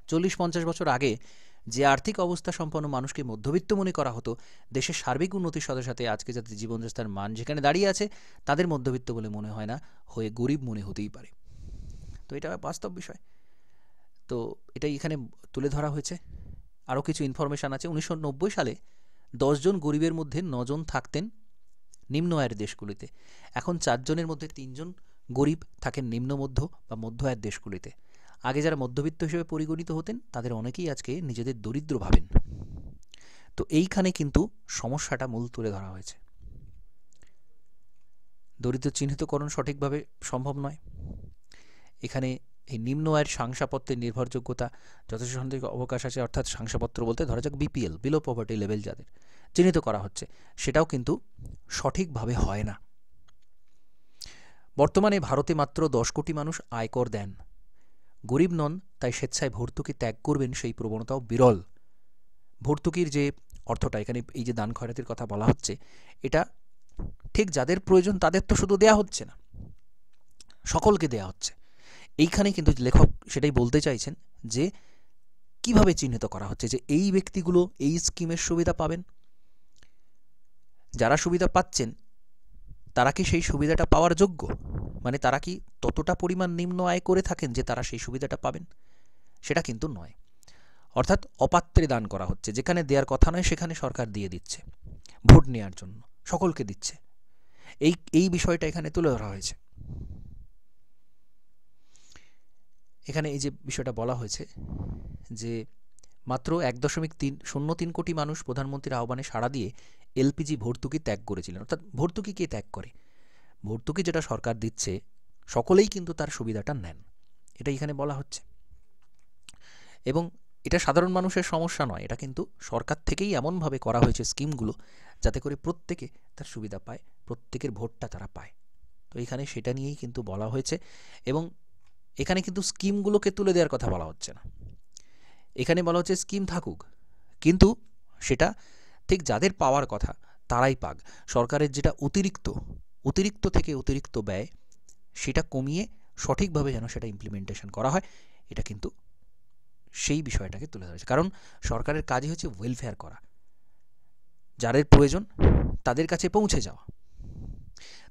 40-50 বছর আগে যে আর্থিক অবস্থা সম্পন্ন মানুষকে মধ্যবিত্ত মনে করা হতো, দেশের সার্বিক উন্নতির সাথে সাথে আজকে যাদের জীবনযাত্রার মান যেখানে দাঁড়িয়ে আছে, তাদের মধ্যবিত্ত বলে মনে হয় না, হয়ে গরিব মনে হতেই পারে। তো এটা বাস্তব বিষয়। তো এটাই এখানে তুলে ধরা হয়েছে। আরও কিছু ইনফরমেশান আছে। 1990 সালে 10 জন গরিবের মধ্যে 9 জন থাকতেন নিম্ন আয়ের দেশগুলিতে। এখন 4 জনের মধ্যে 3 জন গরিব থাকেন নিম্ন মধ্য বা মধ্য আয়ের দেশগুলিতে। আগে যারা মধ্যবিত্ত হিসেবে পরিগণিত হতেন, তাদের অনেকেই আজকে নিজেদের দরিদ্র ভাবেন। তো এইখানে কিন্তু সমস্যাটা মূল তুলে ধরা হয়েছে। দরিদ্র চিহ্নিতকরণ সঠিকভাবে সম্ভব নয়। এখানে এই নিম্ন আয়ের শংসাপত্রের নির্ভরযোগ্যতা যথেষ্ট সন্দেহ অবকাশ আছে, অর্থাৎ শংসাপত্র বলতে ধরা যাক বিপিএল, বিলো পভার্টি লেভেল যাদের চিহ্নিত করা হচ্ছে, সেটাও কিন্তু সঠিকভাবে হয় না। বর্তমানে ভারতে মাত্র 10 কোটি মানুষ আয়কর দেন, গরিব নন, তাই স্বেচ্ছায় ভর্তুকি ত্যাগ করবেন সেই প্রবণতাও বিরল। ভর্তুকির যে অর্থটা, এখানে এই যে দান খয়রাতির কথা বলা হচ্ছে, এটা ঠিক যাদের প্রয়োজন তাদের তো শুধু দেয়া হচ্ছে না, সকলকে দেয়া হচ্ছে। এইখানে কিন্তু লেখক সেটাই বলতে চাইছেন যে কিভাবে চিহ্নিত করা হচ্ছে যে এই ব্যক্তিগুলো এই স্কিমের সুবিধা পাবেন। যারা সুবিধা পাচ্ছেন তারা কি সেই সুবিধাটা পাওয়ার যোগ্য? মানে তারা কি ততটা পরিমাণ নিম্ন আয় করে থাকেন যে তারা সেই সুবিধাটা পাবেন? সেটা কিন্তু নয়। অর্থাৎ অপাত্রে দান করা হচ্ছে, যেখানে দেওয়ার কথা নয় সেখানে সরকার দিয়ে দিচ্ছে ভোট নেওয়ার জন্য, সকলকে দিচ্ছে। এই বিষয়টা এখানে তুলে ধরা হয়েছে। এখানে এই যে বিষয়টা বলা হয়েছে যে মাত্র 1.03 কোটি মানুষ প্রধানমন্ত্রীর আহ্বানে সাড়া দিয়ে এলপিজি ভর্তুকি ত্যাগ করেছিলেন। অর্থাৎ ভর্তুকি কে ত্যাগ করে? ভর্তুকি যেটা সরকার দিচ্ছে সকলেই কিন্তু তার সুবিধাটা নেন, এটা এখানে বলা হচ্ছে। এবং এটা সাধারণ মানুষের সমস্যা নয়, এটা কিন্তু সরকার থেকেই এমনভাবে করা হয়েছে স্কিমগুলো যাতে করে প্রত্যেকে তার সুবিধা পায়, প্রত্যেকের ভোটটা তারা পায়। তো এখানে সেটা নিয়েই কিন্তু বলা হয়েছে। এবং এখানে কিন্তু স্কিমগুলোকে তুলে দেওয়ার কথা বলা হচ্ছে না, এখানে বলা হচ্ছে স্কিম থাকুক, কিন্তু সেটা ঠিক যাদের পাওয়ার কথা তারাই পাক। সরকারের যেটা অতিরিক্ত থেকে অতিরিক্ত ব্যয় সেটা কমিয়ে সঠিকভাবে যেন সেটা ইমপ্লিমেন্টেশন করা হয়, এটা কিন্তু সেই বিষয়টাকে তুলে ধরেছে। কারণ সরকারের কাজই হচ্ছে ওয়েলফেয়ার করা, যাদের প্রয়োজন তাদের কাছে পৌঁছে যাওয়া।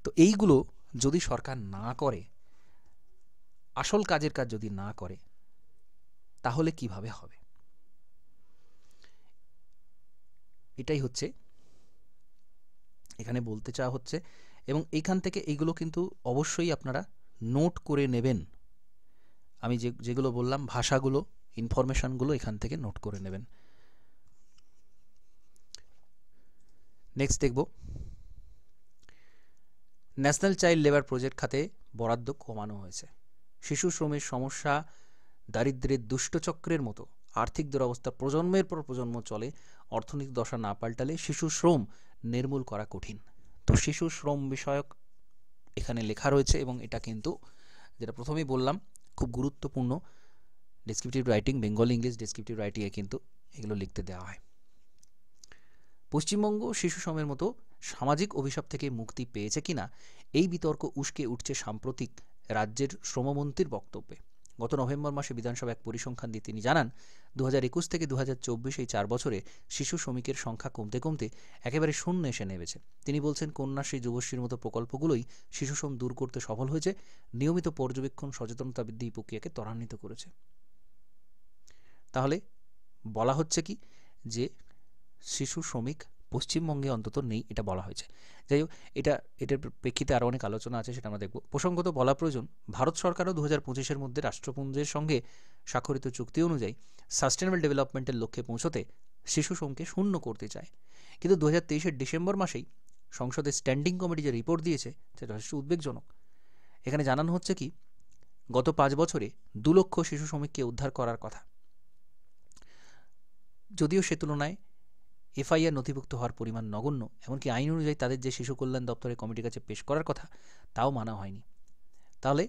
তো এইগুলো যদি সরকার না করে, আসল কাজের কাজ যদি না করে, তাহলে কিভাবে হবে? এটাই হচ্ছে এখানে বলতে চাওয়া হচ্ছে। এবং এইখান থেকে এইগুলো কিন্তু অবশ্যই আপনারা নোট করে নেবেন। আমি যেগুলো বললাম ভাষাগুলো, ইনফরমেশনগুলো এখান থেকে নোট করে নেবেন। নেক্সট দেখব, ন্যাশনাল চাইল্ড লেবার প্রজেক্ট খাতে বরাদ্দ কমানো হয়েছে। শিশু শ্রমের সমস্যা, দারিদ্র্যের দুষ্টচক্রের মতো আর্থিক দুরবস্থা প্রজন্মের পর প্রজন্ম চলে, অর্থনৈতিক দশা না পাল্টালে শিশু শ্রম নির্মূল করা কঠিন। তো শিশু শ্রম বিষয়ক এখানে লেখা রয়েছে, এবং এটা কিন্তু যেটা প্রথমেই বললাম খুব গুরুত্বপূর্ণ। Descriptive writing, Bengali English descriptive রাইটিংয়ে কিন্তু এগুলো লিখতে দেওয়া হয়। পশ্চিমবঙ্গ শিশু শ্রমের মতো সামাজিক অভিশাপ থেকে মুক্তি পেয়েছে কিনা এই বিতর্ক উস্কে উঠছে সাম্প্রতিক রাজ্যের শ্রমমন্ত্রীর বক্তব্যে। গত নভেম্বর মাসে বিধানসভা এক পরিসংখ্যান দিয়ে তিনি জানান, 2021 থেকে 2024 এই 4 বছরে শিশু শ্রমিকের সংখ্যা কমতে কমতে একেবারে শূন্য এসে নেমেছে। তিনি বলছেন, কন্যাশ্রী, যুবশ্রীর মতো প্রকল্পগুলোই শিশু শ্রম দূর করতে সফল হয়েছে। নিয়মিত পর্যবেক্ষণ সচেতনতা বৃদ্ধি এই প্রক্রিয়াকে ত্বরান্বিত করেছে। তাহলে বলা হচ্ছে কি যে শিশু শ্রমিক পশ্চিমবঙ্গে অন্তত নেই, এটা বলা হয়েছে। যাই হোক, এটার প্রেক্ষিতে আরও অনেক আলোচনা আছে, সেটা আমরা দেখব। প্রসঙ্গত বলা প্রয়োজন, ভারত সরকারও 2025-এর মধ্যে রাষ্ট্রপুঞ্জের সঙ্গে স্বাক্ষরিত চুক্তি অনুযায়ী সাস্টেনেবল ডেভেলপমেন্টের লক্ষ্যে পৌঁছতে শিশু শ্রমকে শূন্য করতে চায়। কিন্তু 2023-এর ডিসেম্বর মাসেই সংসদের স্ট্যান্ডিং কমিটি যে রিপোর্ট দিয়েছে সেটা যথেষ্ট উদ্বেগজনক। এখানে জানানো হচ্ছে কি, গত 5 বছরে 2 লক্ষ শিশু শ্রমিককে উদ্ধার করার কথা, যদিও সে তুলনায় এফআইআর নথিভুক্ত হওয়ার পরিমাণ নগণ্য। এমনকি আইন অনুযায়ী তাদের যে শিশু কল্যাণ দপ্তরের কমিটির কাছে পেশ করার কথা তাও মানা হয়নি। তাহলে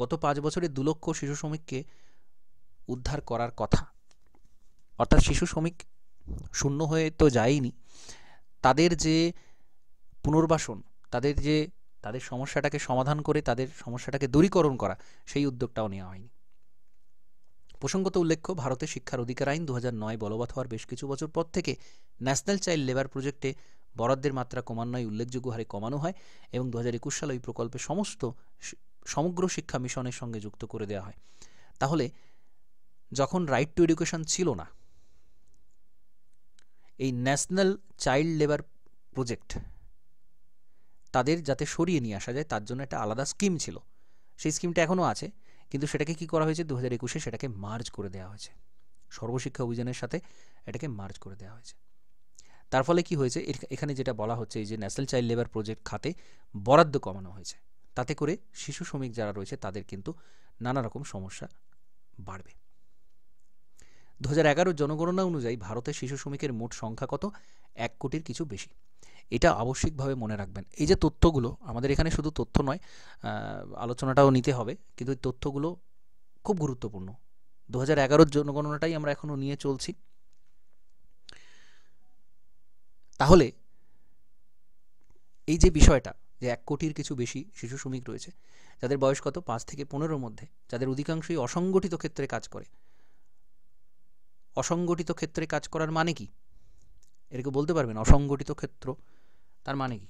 গত 5 বছরে 2 লক্ষ শিশু শ্রমিককে উদ্ধার করার কথা, অর্থাৎ শিশু শ্রমিক শূন্য হয়ে তো যায়নি, তাদের যে পুনর্বাসন, তাদের সমস্যাটাকে সমাধান করে তাদের সমস্যাটাকে দূরীকরণ করা, সেই উদ্যোগটাও নেওয়া হয়নি। প্রসঙ্গত উল্লেখ্য, ভারতের শিক্ষার অধিকার আইন 2009 বলবৎ হওয়ার বেশ কিছু বছর পর থেকে ন্যাশনাল চাইল্ড লেবার প্রজেক্টে বরাদ্দের মাত্রা ক্রমান্বয়ে উল্লেখযোগ্য হারে কমানো হয়, এবং 2021 সালে ওই প্রকল্পে সমগ্র শিক্ষা মিশনের সঙ্গে যুক্ত করে দেওয়া হয়। তাহলে যখন রাইট টু এডুকেশন ছিল না, এই ন্যাশনাল চাইল্ড লেবার প্রজেক্ট তাদের যাতে সরিয়ে নিয়ে আসা যায় তার জন্য একটা আলাদা স্কিম ছিল। সেই স্কিমটা এখনও আছে, কিন্তু সেটাকে কি করা হয়েছে, 2021-এ সেটাকে মার্জ করে দেওয়া হয়েছে, সর্বশিক্ষা অভিযানের সাথে এটাকে মার্জ করে দেওয়া হয়েছে। তার ফলে কি হয়েছে, এখানে যেটা বলা হচ্ছে, এই যে ন্যাশনাল চাইল্ড লেবার প্রজেক্ট খাতে বরাদ্দ কমানো হয়েছে, তাতে করে শিশু শ্রমিক যারা রয়েছে তাদের কিন্তু নানা রকম সমস্যা বাড়বে। 2011 জনগণনা অনুযায়ী ভারতের শিশু শ্রমিকের মোট সংখ্যা কত? 1 কোটির কিছু বেশি। এটা আবশ্যিকভাবে মনে রাখবেন। এই যে তথ্যগুলো, আমাদের এখানে শুধু তথ্য নয়, আলোচনাটাও নিতে হবে, কিন্তু এই তথ্যগুলো খুব গুরুত্বপূর্ণ। 2011 জনগণনাটাই আমরা এখনো নিয়ে চলছি। তাহলে এই যে বিষয়টা, যে 1 কোটির কিছু বেশি শিশু শ্রমিক রয়েছে, যাদের বয়স কত, 5 থেকে 15-র মধ্যে, যাদের অধিকাংশই অসংগঠিত ক্ষেত্রে কাজ করে। অসংগঠিত ক্ষেত্রে কাজ করার মানে কি? এটাকে বলতে পারবেন, অসংগঠিত ক্ষেত্র তার মানে কি?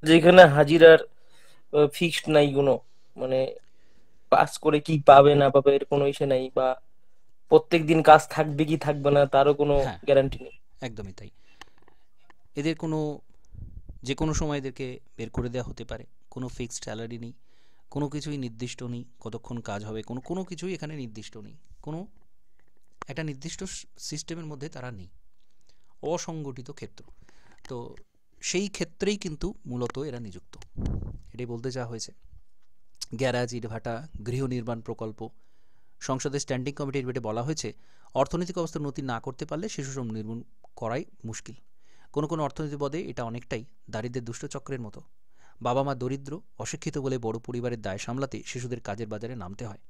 যেখানে হাজিরার ফিক্সড নাই কোনো, মানে কাজ করে কি পাবে না পাবে এর কোনো ইসে নাই, বা প্রত্যেক দিন কাজ থাকবে কি থাকবে না তারও কোনো হ্যাঁ, গ্যারান্টি নেই। একদমই তাই। এদের কোনো যে কোনো সময় এদেরকে বের করে দেওয়া হতে পারে। কোনো ফিক্সড স্যালারি নেই, কোনো কিছুই নির্দিষ্ট নেই, কতক্ষণ কাজ হবে কোনো কোনো কিছুই এখানে নির্দিষ্ট নেই। কোনো একটা নির্দিষ্ট সিস্টেমের মধ্যে তারা নেই, অসংগঠিত ক্ষেত্র। তো সেই ক্ষেত্রেই কিন্তু মূলত এরা নিযুক্ত, এটাই বলতে চাওয়া হয়েছে। গ্যারাজ, ইটভাটা, গৃহ নির্মাণ প্রকল্প। সংসদের স্ট্যান্ডিং কমিটির ডেবেটে বলা হয়েছে, অর্থনৈতিক অবস্থার উন্নতি না করতে পারলে শিশু শ্রম নির্মূল করাই মুশকিল। কোনো কোনো অর্থনীতিবিদে এটা অনেকটাই দারিদ্র্যের দুষ্টচক্রের মতো। বাবা মা দরিদ্র, অশিক্ষিত বলে বড় পরিবারের দায় সামলাতে শিশুদের কাজের বাজারে নামতে হয়,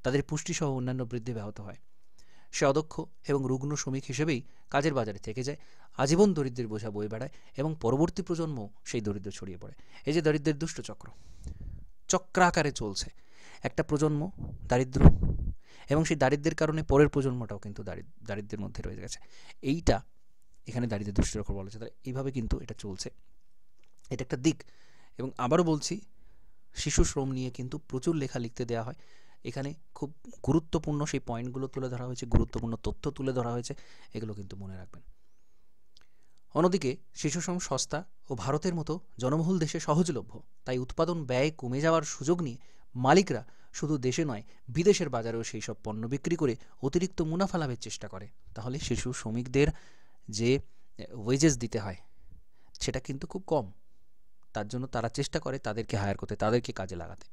তাদের পুষ্টিসহ অন্যান্য বৃদ্ধি ব্যাহত হয়। সে অদক্ষ এবং রুগ্ন শ্রমিক হিসেবেই কাজের বাজারে থেকে যায়, আজীবন দরিদ্রের বোঝা বয়ে বেড়ায় এবং পরবর্তী প্রজন্ম সেই দরিদ্র ছড়িয়ে পড়ে। এই যে দরিদ্রের দুষ্টচক্র, চক্রাকারে চলছে। একটা প্রজন্ম দারিদ্র, এবং সেই দারিদ্রের কারণে পরের প্রজন্মটাও কিন্তু দারিদ্রের মধ্যে রয়ে গেছে। এইটা এখানে দারিদ্রের দুষ্টচক্র বলা হচ্ছে। তাহলে এইভাবে কিন্তু এটা চলছে, এটা একটা দিক। এবং আবারও বলছি, শিশু শ্রম নিয়ে কিন্তু প্রচুর লেখা লিখতে দেওয়া হয়। এখানে খুব গুরুত্বপূর্ণ সেই পয়েন্টগুলো তুলে ধরা হয়েছে, গুরুত্বপূর্ণ তথ্য তুলে ধরা হয়েছে, এগুলো কিন্তু মনে রাখবেন। অন্যদিকে শিশু শ্রম সস্তা ও ভারতের মতো জনবহুল দেশে সহজলভ্য, তাই উৎপাদন ব্যয় কমে যাওয়ার সুযোগ নিয়ে মালিকরা শুধু দেশে নয় বিদেশের বাজারেও সেই সব পণ্য বিক্রি করে অতিরিক্ত মুনাফা লাভের চেষ্টা করে। তাহলে শিশু শ্রমিকদের যে ওয়েজেস দিতে হয় সেটা কিন্তু খুব কম, তার জন্য তারা চেষ্টা করে তাদেরকে হায়ার করতে, তাদেরকে কাজে লাগাতে।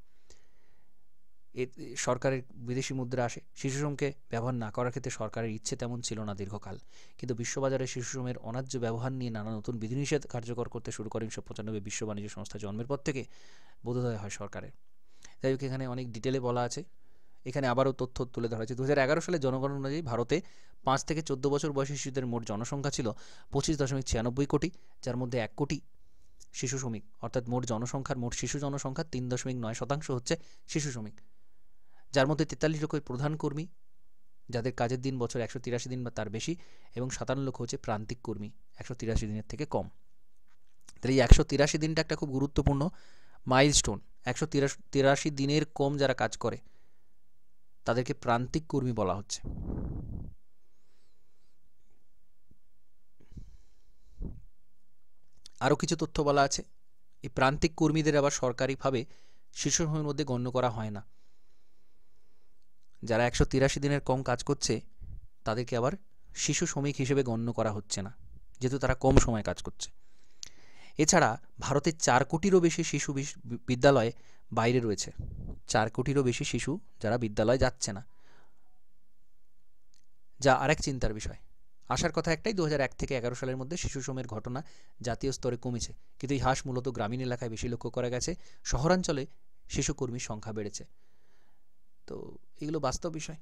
সরকারের বিদেশি মুদ্রা আসে। শিশু শ্রমকে ব্যবহার না করার ক্ষেত্রে সরকারের ইচ্ছে তেমন ছিল না দীর্ঘকাল, কিন্তু বিশ্ববাজারে শিশু শ্রমের অন্যায্য ব্যবহার নিয়ে নানা নতুন বিধিনিষেধ কার্যকর করতে শুরু করে 1995 বিশ্ব বাণিজ্য সংস্থা জন্মের পর থেকে বোধোদয় হয় সরকারের। যাই হোক, এখানে অনেক ডিটেলে বলা আছে। এখানে আবারও তথ্য তুলে ধরা হয়েছে। 2011 সালে জনগণনা অনুযায়ী ভারতে 5 থেকে 14 বছর বয়সী শিশুদের মোট জনসংখ্যা ছিল 25.96 কোটি, যার মধ্যে 1 কোটি শিশু শ্রমিক। অর্থাৎ মোট জনসংখ্যার মোট শিশু জনসংখ্যার 3.9% হচ্ছে শিশু শ্রমিক, যার মধ্যে 43 লক্ষ প্রধান কর্মী, যাদের কাজের দিন বছর 183 দিন বা তার বেশি, এবং 57 লক্ষ হচ্ছে প্রান্তিক কর্মী, 183 দিনের থেকে কম। তাহলে এই 183 দিনটা একটা খুব গুরুত্বপূর্ণ মাইলস্টোন। 183 দিনের কম যারা কাজ করে তাদেরকে প্রান্তিক কর্মী বলা হচ্ছে। আরও কিছু তথ্য বলা আছে। এই প্রান্তিক কর্মীদের আবার সরকারিভাবে শিশু শ্রমের মধ্যে গণ্য করা হয় না। যারা 183 দিনের কম কাজ করছে তাদেরকে আবার শিশু শ্রমিক হিসেবে গণ্য করা হচ্ছে না, যেহেতু তারা কম সময় কাজ করছে। এছাড়া ভারতে 4 কোটিরও বেশি শিশু বিদ্যালয়ে বাইরে রয়েছে। 4 কোটিরও বেশি শিশু যারা বিদ্যালয়ে যাচ্ছে না, যা আরেক চিন্তার বিষয়। আসার কথা একটাই, 2001 থেকে 11 সালের মধ্যে শিশু শ্রমের ঘটনা জাতীয় স্তরে কমেছে, কিন্তু এই হ্রাস মূলত গ্রামীণ এলাকায় বেশি লক্ষ্য করা গেছে, শহরাঞ্চলে শিশু কর্মীর সংখ্যা বেড়েছে। তো এগুলো বাস্তব বিষয়।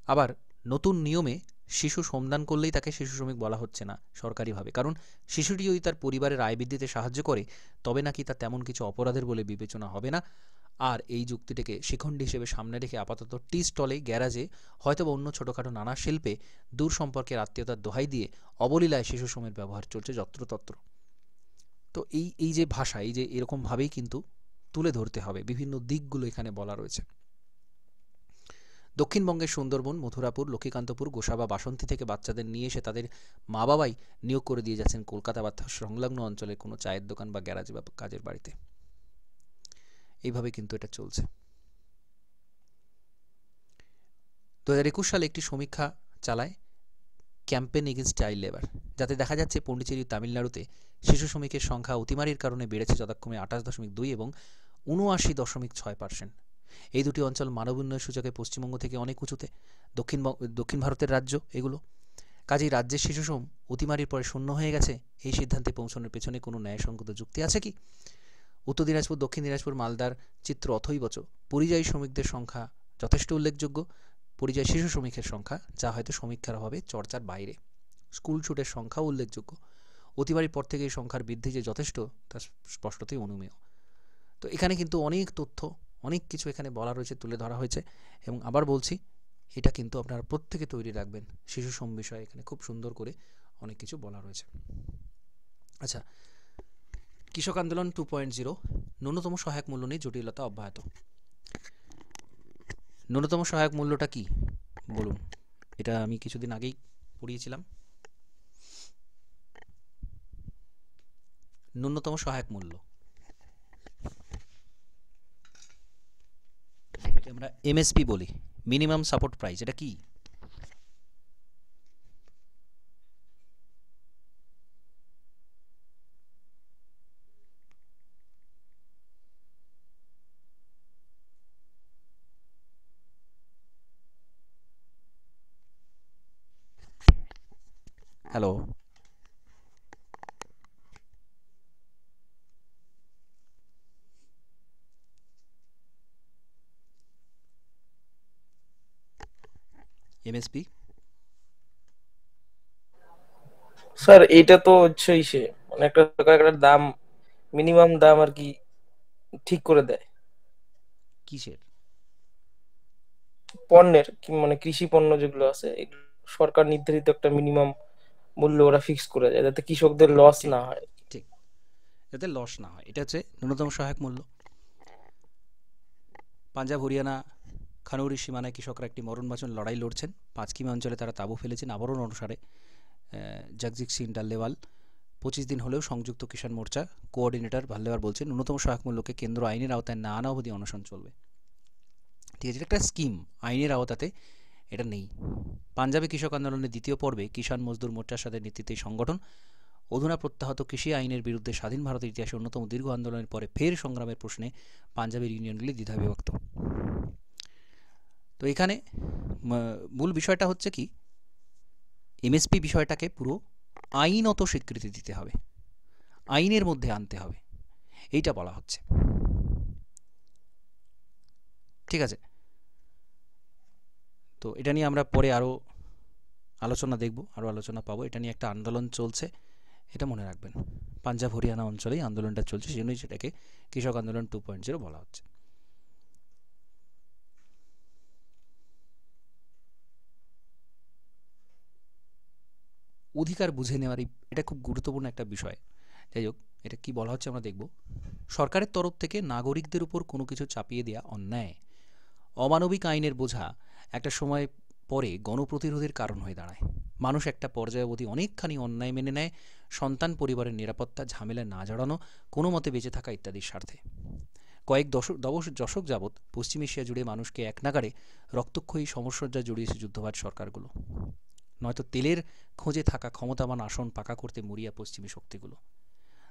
আবার নতুন নিয়মে শিশু শ্রমদান করলেই তাকে শিশু শ্রমিক বলা হচ্ছে না সরকারিভাবে, কারণ শিশুটি যদি তার পরিবারের আয় বৃদ্ধিতে সাহায্য করে তবে নাকি তা তেমন কিছু অপরাধের বলে বিবেচনা হবে না। আর এই যুক্তিটিকে শিখণ্ডী হিসেবে সামনে রেখে আপাতত টি স্টলে, গ্যারাজে, হয়তোবা অন্য ছোটোখাটো নানা শিল্পে দূর সম্পর্কের আত্মীয়তার দোহাই দিয়ে অবলীলায় শিশু শ্রমের ব্যবহার চলছে যত্রতত্র। তো এই এই যে ভাষা, এই যে এরকমভাবেই কিন্তু তুলে ধরতে হবে, বিভিন্ন দিকগুলো এখানে বলা রয়েছে। দক্ষিণবঙ্গের সুন্দরবন, মথুরাপুর, লক্ষ্মীকান্তপুর, গোসাবা, বাসন্তী থেকে বাচ্চাদের নিয়ে এসে তাদের মা বাবাই নিয়োগ করে দিয়ে যাচ্ছেন কলকাতা বা সংলগ্ন অঞ্চলের কোনো চায়ের দোকান বা গ্যারাজে বা কাজের বাড়িতে। এইভাবে কিন্তু এটা চলছে। 2021 সালে একটি সমীক্ষা চালায় ক্যাম্পেন এগেইনস্ট চাইল্ড লেবার, যাতে দেখা যাচ্ছে পন্ডিচেরি, তামিলনাড়ুতে শিশু শ্রমিকের সংখ্যা অতিমারির কারণে বেড়েছে যথাক্রমে 28.2 এবং 79.6%। এই দুটি অঞ্চল মানব উন্নয়ন সূচকে পশ্চিমবঙ্গ থেকে অনেক উঁচুতে, দক্ষিণ ভারতের রাজ্য এগুলো। কাজেই রাজ্যের শিশু শ্রম অতিমারির পরে শূন্য হয়ে গেছে, এই সিদ্ধান্তে পৌঁছানোর পেছনে কোনো ন্যায়সঙ্গত যুক্তি আছে কি? উত্তর দিনাজপুর, দক্ষিণ দিনাজপুর, মালদার চিত্র অথৈবচ। পরিযায়ী শ্রমিকদের সংখ্যা যথেষ্ট উল্লেখযোগ্য, পরিযায়ী শিশু শ্রমিকের সংখ্যা, যা হয়তো সমীক্ষার অভাবে চর্চার বাইরে। স্কুল ছুটের সংখ্যাও উল্লেখযোগ্য। অতিমারির পর থেকে এই সংখ্যার বৃদ্ধি যে যথেষ্ট তা স্পষ্টতই অনুমেয়। তো এখানে কিন্তু অনেক তথ্য, অনেক কিছু এখানে বলা রয়েছে, তুলে ধরা হয়েছে। এবং আবার বলছি, এটা কিন্তু আপনারা প্রত্যেকে তৈরি রাখবেন। শিশু শ্রম বিষয়ে এখানে খুব সুন্দর করে অনেক কিছু বলা রয়েছে। আচ্ছা, কৃষক আন্দোলন 2.0, ন্যূনতম সহায়ক মূল্য নিয়ে জটিলতা অব্যাহত। ন্যূনতম সহায়ক মূল্যটা কি বলুন? এটা আমি কিছুদিন আগেই পড়িয়েছিলাম। ন্যূনতম সহায়ক মূল্য আমরা এমএসপি বলি, মিনিমাম সাপোর্ট প্রাইস। এটা কি? হ্যালো, এমএসপি স্যার এটা তো হচ্ছে ইসে মানে একটা সরকার একটা দাম, মিনিমাম দাম আর কি ঠিক করে দেয় কিসের? পণ্যের, মানে কৃষি পণ্য যেগুলো আছে এগুলো সরকার নির্ধারিত একটা মিনিমাম মূল্য ওরা ফিক্স করে দেয় যাতে কৃষকদের লস ঠিক না হয়। ঠিক, যাতে লস না হয়, এটা হচ্ছে ন্যূনতম সহায়ক মূল্য। পাঞ্জাব, হরিয়ানা, খানৌরির সীমানায় কৃষকরা একটি মরণবাঁচন লড়াই লড়ছেন। পাঁচকিমা অঞ্চলে তারা তাঁবু ফেলেছেন আবরণ অনুসারে। জগজিৎ সিং ডাল্লেওয়াল 25 দিন হলেও সংযুক্ত কিষাণ মোর্চা কোঅর্ডিনেটর ভাল্লেবার বলছেন ন্যূনতম সহায়ক মূল্যকে কেন্দ্র আইনের আওতায় না আনা অবধি অনশন চলবে। ঠিক আছে, এটা একটা স্কিম, আইনের আওতাতে এটা নেই। পাঞ্জাবে কৃষক আন্দোলনের দ্বিতীয় পর্বে কিষাণ মজদুর মোর্চার সাথে নেতৃত্বে সংগঠন অধুনা প্রত্যাহত কৃষি আইনের বিরুদ্ধে স্বাধীন ভারতের ইতিহাসে অন্যতম দীর্ঘ আন্দোলনের পরে ফের সংগ্রামের প্রশ্নে পাঞ্জাবের ইউনিয়নগুলি দ্বিধাবিভক্ত। তো এখানে মূল বিষয়টা হচ্ছে কি, এমএসপি বিষয়টাকে পুরো আইনত স্বীকৃতি দিতে হবে, আইনের মধ্যে আনতে হবে, এইটা বলা হচ্ছে। ঠিক আছে, তো এটা নিয়ে আমরা পরে আরও আলোচনা দেখব, আরও আলোচনা পাবো। এটা নিয়ে একটা আন্দোলন চলছে, এটা মনে রাখবেন। পাঞ্জাব হরিয়ানা অঞ্চলেই আন্দোলনটা চলছে, সেই জন্যই সেটাকে কৃষক আন্দোলন 2.0 বলা হচ্ছে। অধিকার বুঝে নেওয়ার এটা খুব গুরুত্বপূর্ণ একটা বিষয়। যাই হোক, এটা কি বলা হচ্ছে আমরা দেখব। সরকারের তরফ থেকে নাগরিকদের উপর কোনো কিছু চাপিয়ে দেওয়া অন্যায়। অমানবিক আইনের বোঝা একটা সময় পরে গণপ্রতিরোধের কারণ হয়ে দাঁড়ায়। মানুষ একটা পর্যায় অবধি অনেকখানি অন্যায় মেনে নেয়, সন্তান পরিবারের নিরাপত্তা, ঝামেলায় না জড়ানো, কোনো মতে বেঁচে থাকা ইত্যাদির স্বার্থে। কয়েক দশক যাবৎ পশ্চিম এশিয়া জুড়ে মানুষকে একনাগাড়ে রক্তক্ষয়ী সমস্যায় জড়িয়েছে যুদ্ধবাজ সরকারগুলো, নয়তো তেলের খোঁজে থাকা ক্ষমতাবান আসন পাকা করতে মরিয়া পশ্চিমী শক্তিগুলো।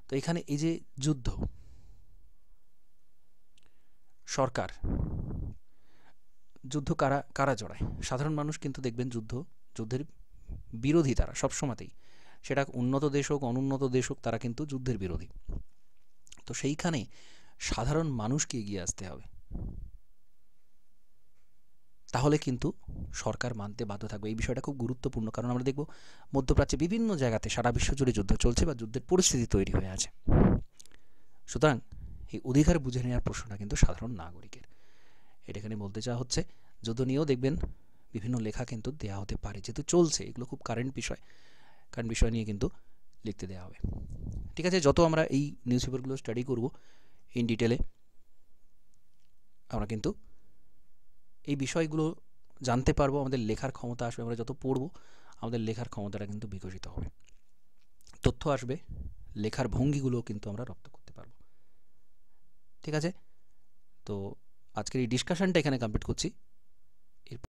তো এখানে এই যে যুদ্ধ, সরকার, যুদ্ধ কারা কারা জড়ায়? সাধারণ মানুষ কিন্তু দেখবেন যুদ্ধের বিরোধী তারা সবসময়তেই, সেটা উন্নত দেশ হোক অনুন্নত দেশ হোক, তারা কিন্তু যুদ্ধের বিরোধী। তো সেইখানে সাধারণ মানুষকে এগিয়ে আসতে হবে, তাহলে কিন্তু সরকার মানতে বাধ্য থাকবে। এই বিষয়টা খুব গুরুত্বপূর্ণ, কারণ আমরা দেখব মধ্যপ্রাচ্যে বিভিন্ন জায়গাতে সারা বিশ্ব জুড়ে যুদ্ধ চলছে বা যুদ্ধের পরিস্থিতি তৈরি হয়ে আছে। সুতরাং এই অধিকার বুঝে নেওয়ার প্রশ্নটা কিন্তু সাধারণ নাগরিকের। এটা এখানে বলতে চাওয়া হচ্ছে। যুদ্ধ নিয়েও দেখবেন বিভিন্ন লেখা কিন্তু দেওয়া হতে পারে, যেহেতু চলছে, এগুলো খুব কারেন্ট বিষয় নিয়ে কিন্তু লিখতে দেওয়া হবে। ঠিক আছে, যত আমরা এই নিউজ পেপারগুলো স্টাডি করব ইন ডিটেলে, আমরা কিন্তু এই বিষয়গুলো জানতে পারবো, আমাদের লেখার ক্ষমতা আসবে। আমরা যত পড়ব আমাদের লেখার ক্ষমতাটা কিন্তু বিকশিত হবে, তথ্য আসবে, লেখার ভঙ্গিগুলোও কিন্তু আমরা রপ্ত করতে পারবো। ঠিক আছে, তো আজকের এই ডিসকাশনটা এখানে কমপ্লিট করছি।